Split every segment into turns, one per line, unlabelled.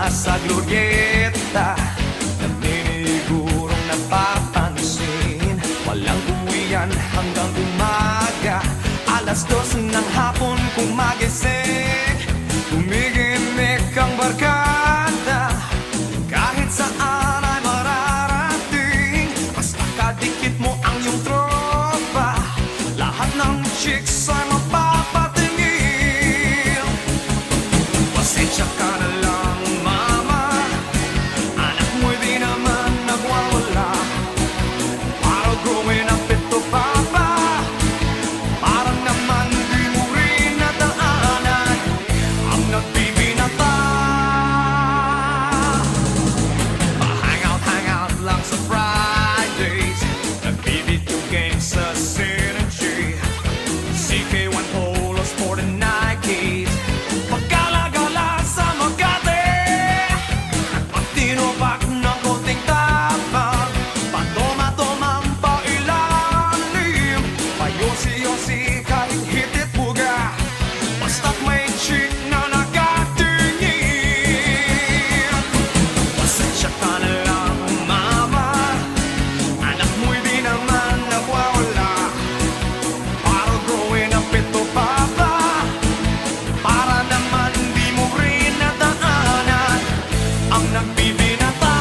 nasa glorieta, naninigurong napapansin. Walang uwian hanggang umaga, 2:00 ng hapon kung magising. Tumigimik ang barkada, kahit saan ay mararating. Basta kadikit mo ang iyong tropa, lahat ng chicks ay mapapatingin. Pasensya ka na lang mama, anak mo'y di naman nagwawala. Para growing up ito papa, parang naman di mo rin nataanan ang nagbibinata. Hang out lang sa Fridays, nag-video games sa Synergy, CK1 Polo Sport and Nikes. Pagkalagala sa Makati, nagpatinobak ng konting tapang, patoma-tomang pailalim, payosi-yosi kahit hitit buga, basta't may chick na nakatingin. Pasensya ka na lang mama, anak mo'y di naman nagwawala. Para growing up ito papa, para naman di mo rin nataanan ang nagbibinata.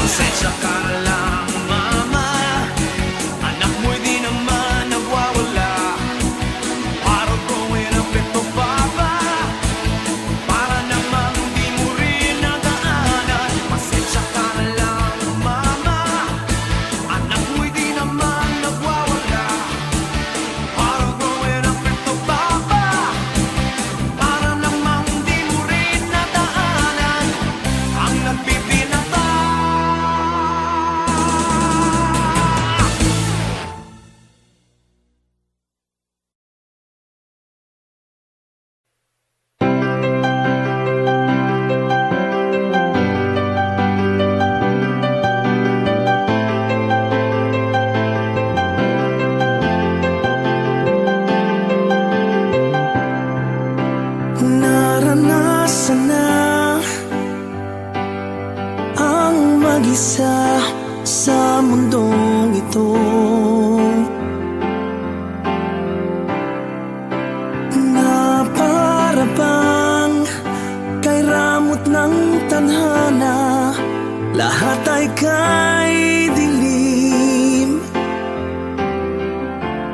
Pasensya ka na lang mama, anak mo'y di naman nagwawala. Para growing up ito papa, para naman di mo rin nataanan. Pasensya ka na lang mama, anak mo'y di naman nagwawala. Para growing up ito papa, para naman di mo rin nataanan ang nagbibinata.
Naranasan na ang mag-isa sa mundong ito. Na para bang kay ramot ng tadhana, lahat ay kay dilim.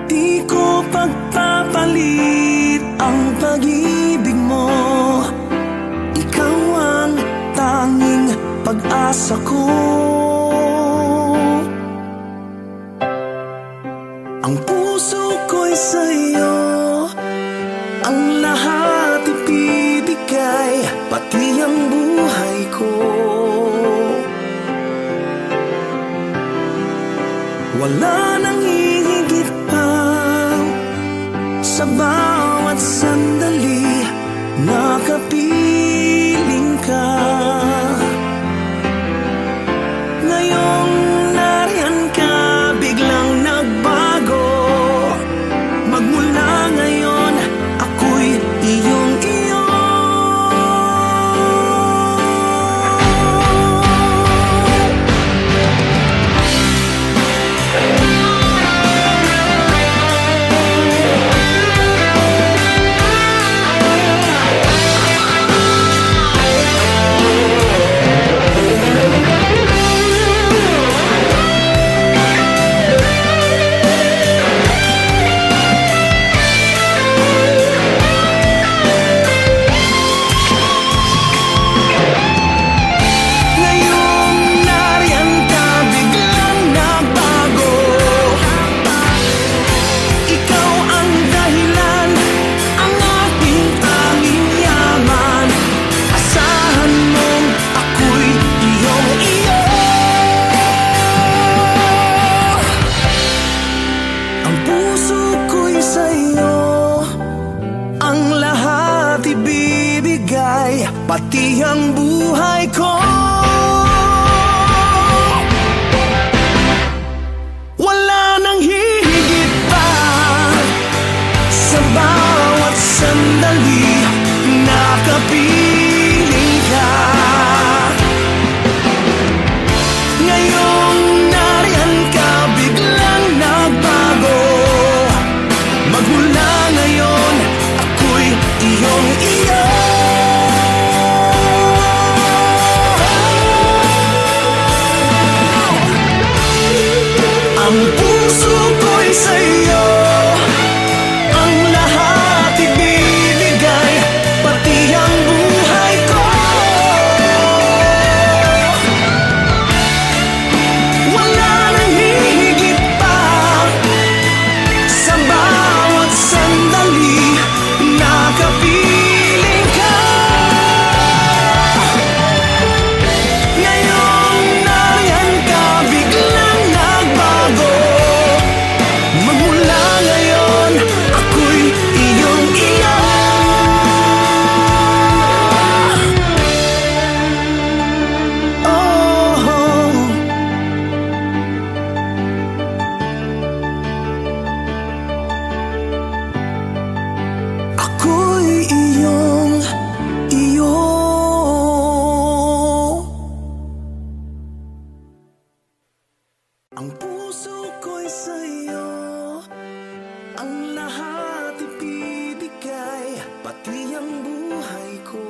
Di ko pagpapalit ang pag-ibig mo, ikaw ang tanging pag-asa ko. Ang puso ko'y sa'yo, ang lahat ibibigay, pati ang buhay ko. Wala nang hihigit pa sa bawat sandali, nakapiling ka. Ngayong nariyan ka, biglang nagbago. Magmula ngayon, ako'y iyong-iyo. Ang puso ko'y sa'yo, ang lahat ibibigay, pati ang buhay ko.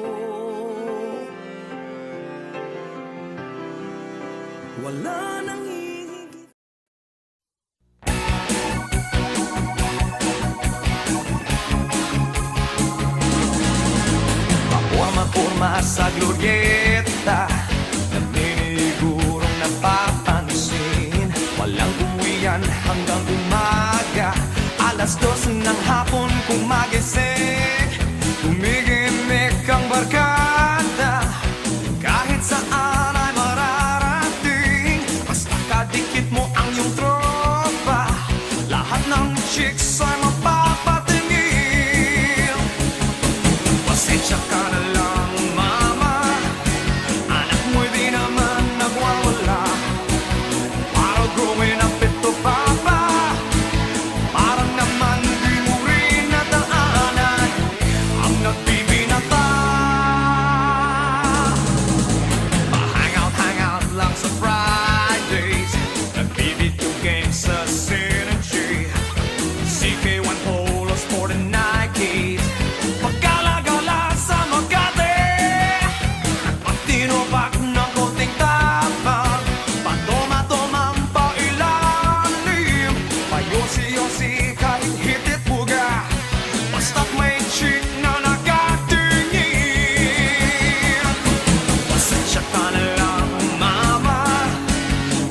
Wala nang hihigit.
Maporma sa glorieta, naninigurong napapansin. Walang uwian hanggang umaga, 2:00 ng hapon kung magising. Tumigimik ang barkada, kahit saan ay mararating. Basta kadikit mo ang iyong tropa, lahat ng chicks ay mapapatingin. Pasensya ka na lang mama, anak mo'y di naman nagwawala. Para growing up ito papa, parang naman di mo rin nadaanan ang nagbibinata. Hang out lang sa Fridays, nag-video games sa Synergy, CK1 Polo Sport and Nikes. Pagkalagala sa Makati, nagpatinubak ng konting tapang, patoma-tomang pailalim, payosi-yosi kahit hitit buga, basta't may chick na nakatingin. Pasensya ka na lang mama,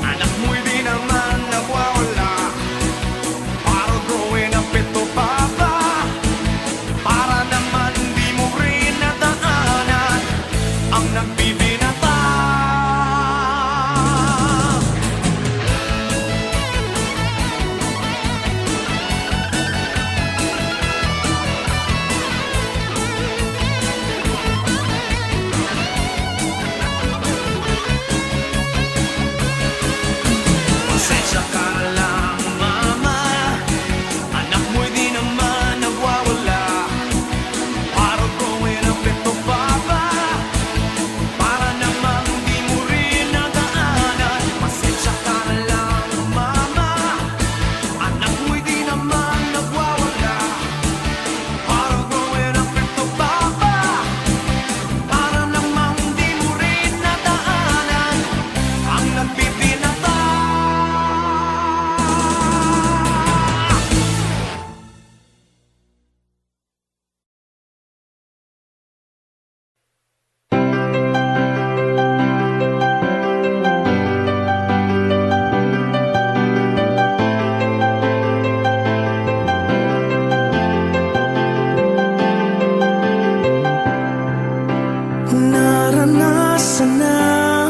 anak mo'y di naman nagwawala. Para growing up ito papa, para naman di mo rin nadaanan ang nagbibinata. Pasensya ka na lang mama, anak mo'y di naman nagwawala. Para growing up ito papa, para naman di mo rin nadaanan. Pasensya ka na lang mama, anak mo'y di naman nagwawala. Para growing up ito papa, para naman di mo rin nadaanan ang nagbibinata.
Naranasan na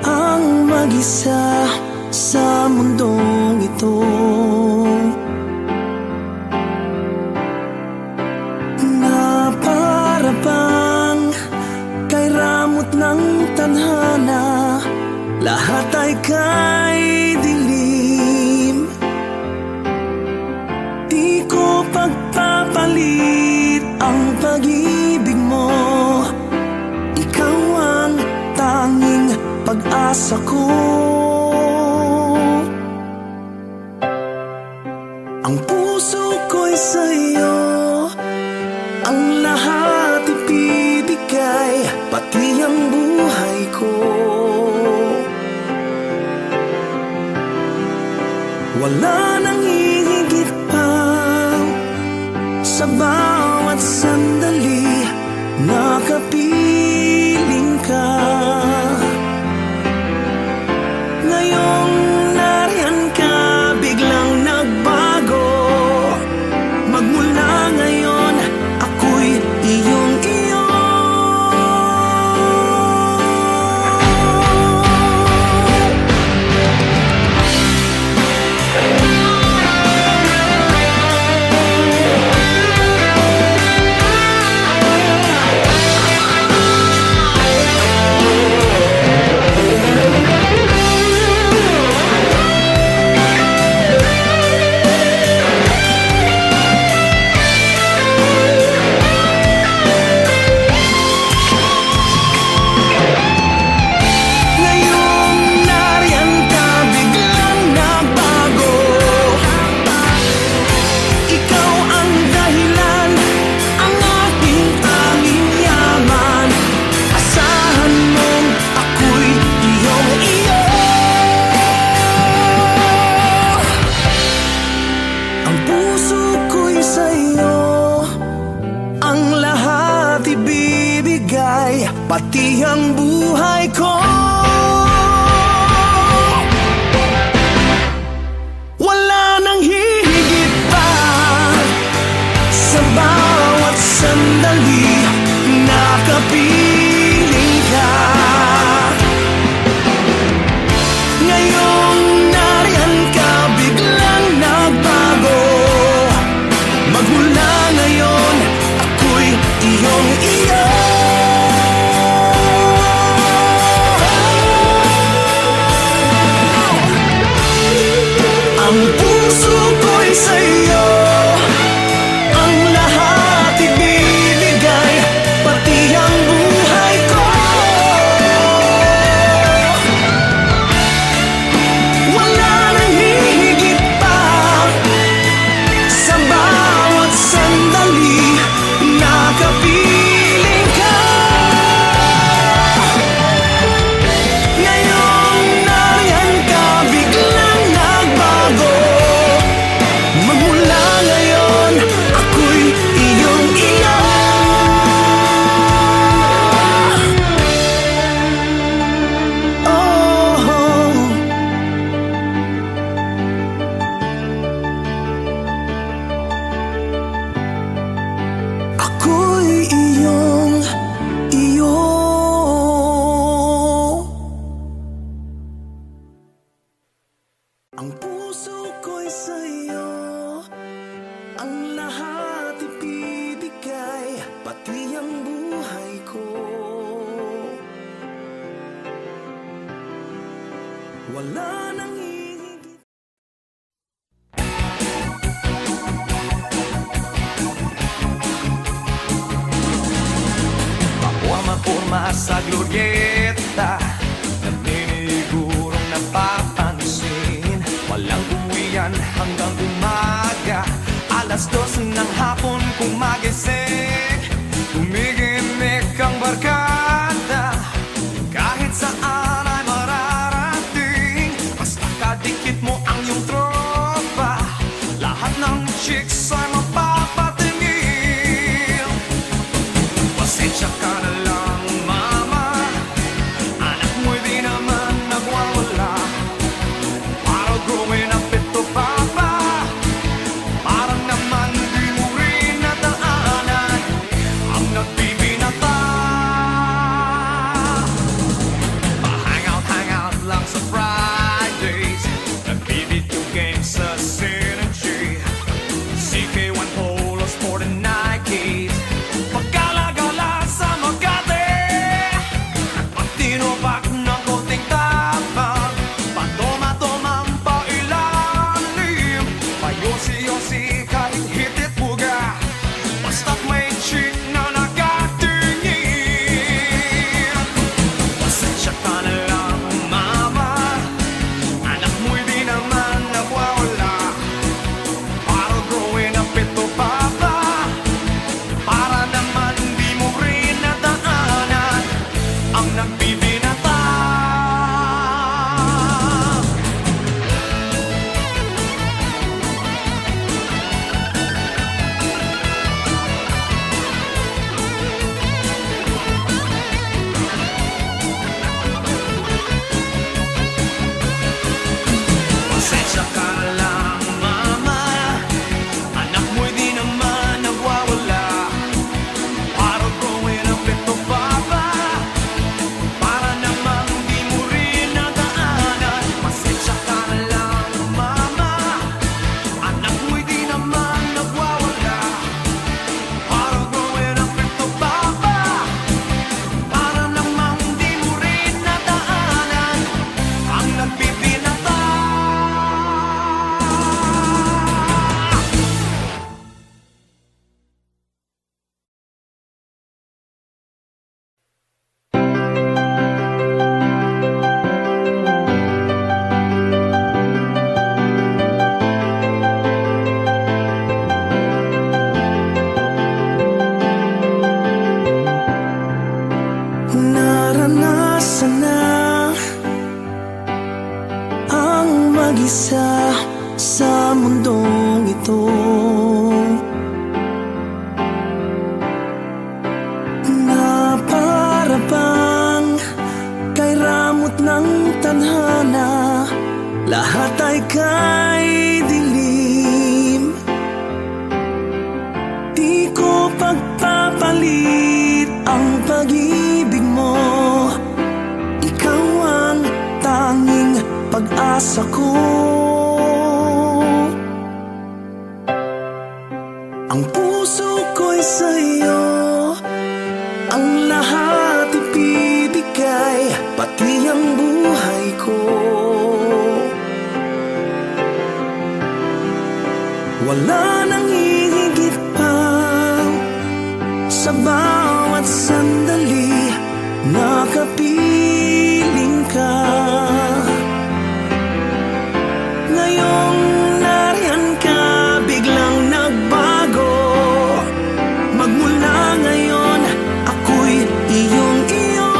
ang mag-isa sa mundong ito. Na para bang kay ramot ng tadhana, lahat ay kay dilim. Di ko pagpapalit ang pag-ibig mo, ikaw ang tanging pag-asa ko. Ang puso ko'y sa'yo, ang lahat ibibigay, pati ang buhay ko. Wala nang hihigit pa sa bawat sandali, nakapiling ka. Ngayong nariyan ka, biglang nagbago. Magmula ngayon, ako'y iyong-iyo. Ang puso ko'y sa'yo, ang lahat ibibigay, pati ang buhay ko. Wala nang hihigit.
Mapurma sa glorieta, naninigurong napapansin. Walang uwian hanggang umaga, 2:00 ng hapon kung magising. Tumigimik ang barkada, kahit saan ay mararating. Basta kadikit mo ang iyong tropa, lahat ng chicks ay mapapatingin. Pasensya ka na lang mama, anak mo'y di naman nagwawala. Para growing up ito papa, parang naman di mo rin nadaanan ang nagbibinata. Hang out lang sa Fridays, nag-video games sa Synergy, CK1 Polo Sport and Nikes. Pagkalagala sa Makati, pagtinubak ng konting tapang, patoma-tomang pailalim, payosi-yosi kahit hitit buga, basta't may chick na nakatingin. Pasensya ka na lang mama, anak mo'y di naman nagwawala. Para growing up ito papa, para naman di mo rin nadaanan ang nagbibinata. Pasensya ka na lang mama, anak mo'y di naman nagwawala. Para growing up ito papa, para naman di mo rin nadaanan. Pasensya ka na lang mama, anak mo'y di naman nagwawala. Para growing up ito papa, para naman di mo rin nadaanan ang nagbibinata.
Naranasan na ang mag-isa sa mundong ito. Na para bang kay ramot ng tadhana, lahat ay kay dilim. Di ko pagpapalit ang pag-ibig mo, ikaw ang tanging pag-asa ko. Ang puso ko'y sa'yo, ang lahat ibibigay, pati ang buhay ko. Wala nang hihigit pa sa bawat sandali, nakapiling ka. Ngayong nariyan ka, biglang nagbago. Magmula ngayon, ako'y iyong-iyo.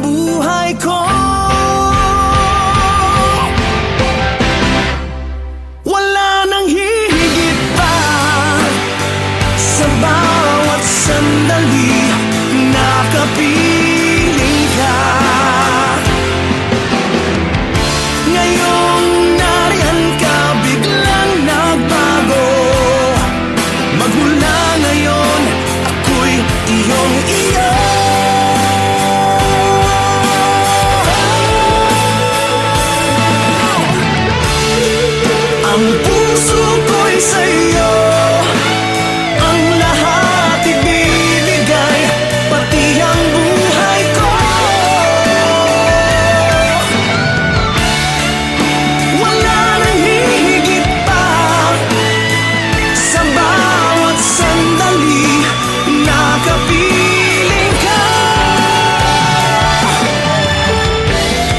buhay ko. Wala nang hihigit pa sa bawat sandali na kapiling ka. Ngayong nariyan ka, biglang nagbago. Magmula ngayon, ako'y iyong-iyo. Ang puso ko'y sa'yo, ang lahat ibibigay, pati ang buhay ko. Wala nang hihigit pa sa bawat sandali na kapiling ka.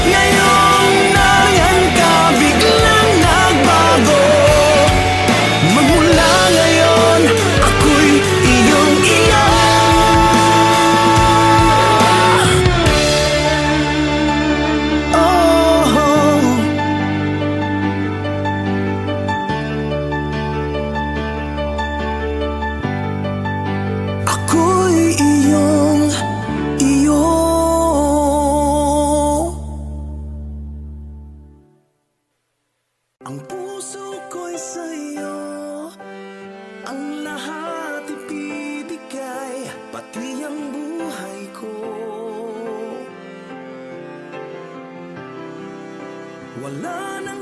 Ngayong nariyan ka, biglang nagbago. Magmula ngayon, ako'y iyong-iyo. Oh, ako'y iyong-iyo. Ang puso ko'y sa'yo, ang lahat ibibigay, pati ang buhay ko. Wala nang